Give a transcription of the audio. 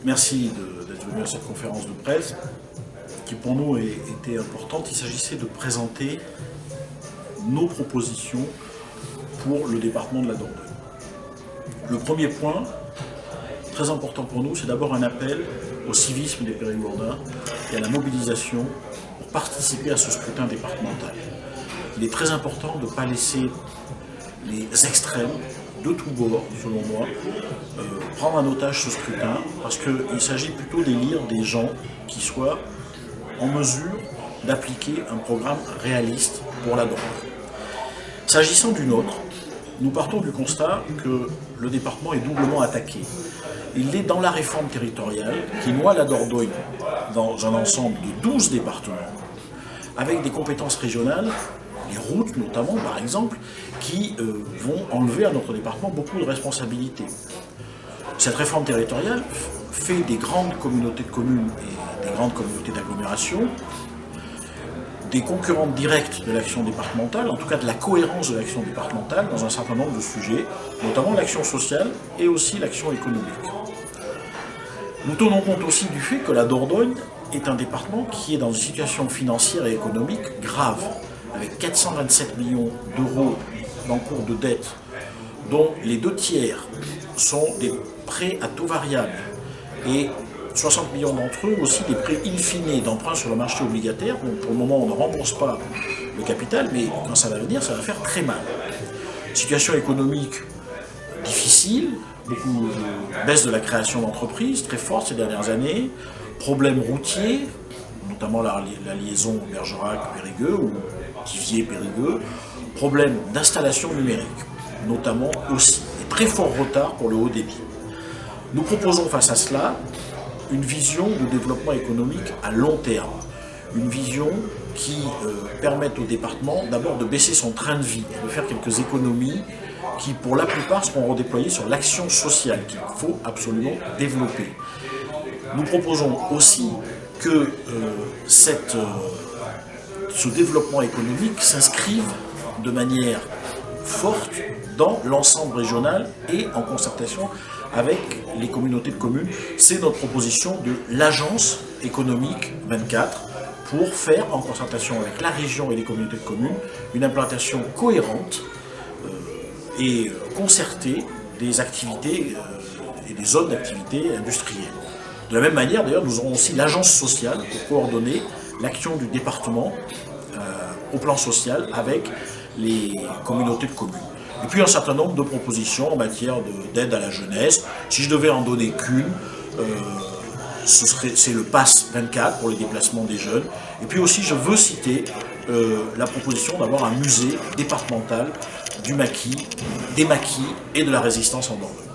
Merci d'être venu à cette conférence de presse qui pour nous était importante. Il s'agissait de présenter nos propositions pour le département de la Dordogne. Le premier point, très important pour nous, c'est d'abord un appel au civisme des Périgourdins et à la mobilisation pour participer à ce scrutin départemental. Il est très important de ne pas laisser les extrêmes de tous bords, selon moi, prendre en otage ce scrutin, parce qu'il s'agit plutôt d'élire des gens qui soient en mesure d'appliquer un programme réaliste pour la Dordogne. S'agissant du nôtre, nous partons du constat que le département est doublement attaqué. Il est dans la réforme territoriale qui noie la Dordogne dans un ensemble de 12 départements, avec des compétences régionales, les routes notamment par exemple, qui vont enlever à notre département beaucoup de responsabilités. Cette réforme territoriale fait des grandes communautés de communes et des grandes communautés d'agglomération des concurrentes directes de l'action départementale, en tout cas de la cohérence de l'action départementale dans un certain nombre de sujets, notamment l'action sociale et aussi l'action économique. Nous tenons compte aussi du fait que la Dordogne est un département qui est dans une situation financière et économique grave, avec 427 millions d'euros d'encours de dette, dont les 2 tiers sont des prêts à taux variable et 60 millions d'entre eux aussi des prêts in fine d'emprunt sur le marché obligataire. Donc pour le moment, on ne rembourse pas le capital, mais quand ça va venir, ça va faire très mal. Situation économique difficile, beaucoup de baisse de la création d'entreprises, très forte ces dernières années, problèmes routiers, notamment la liaison Bergerac-Périgueux ou Thiviers-Périgueux, problèmes d'installation numérique, notamment aussi, et très fort retard pour le haut débit. Nous proposons face à cela une vision de développement économique à long terme, une vision qui permette au département d'abord de baisser son train de vie, de faire quelques économies qui pour la plupart seront redéployées sur l'action sociale qu'il faut absolument développer. Nous proposons aussi que ce développement économique s'inscrive de manière forte dans l'ensemble régional et en concertation avec les communautés de communes. C'est notre proposition de l'Agence économique 24 pour faire, en concertation avec la région et les communautés de communes, une implantation cohérente et concertée des activités et des zones d'activité industrielles. De la même manière, d'ailleurs, nous aurons aussi l'Agence sociale pour coordonner l'action du département au plan social avec les communautés de communes. Et puis un certain nombre de propositions en matière d'aide à la jeunesse. Si je devais en donner qu'une, c'est le Pass 24 pour les déplacements des jeunes. Et puis aussi, je veux citer la proposition d'avoir un musée départemental du maquis, des maquis et de la résistance en Dordogne.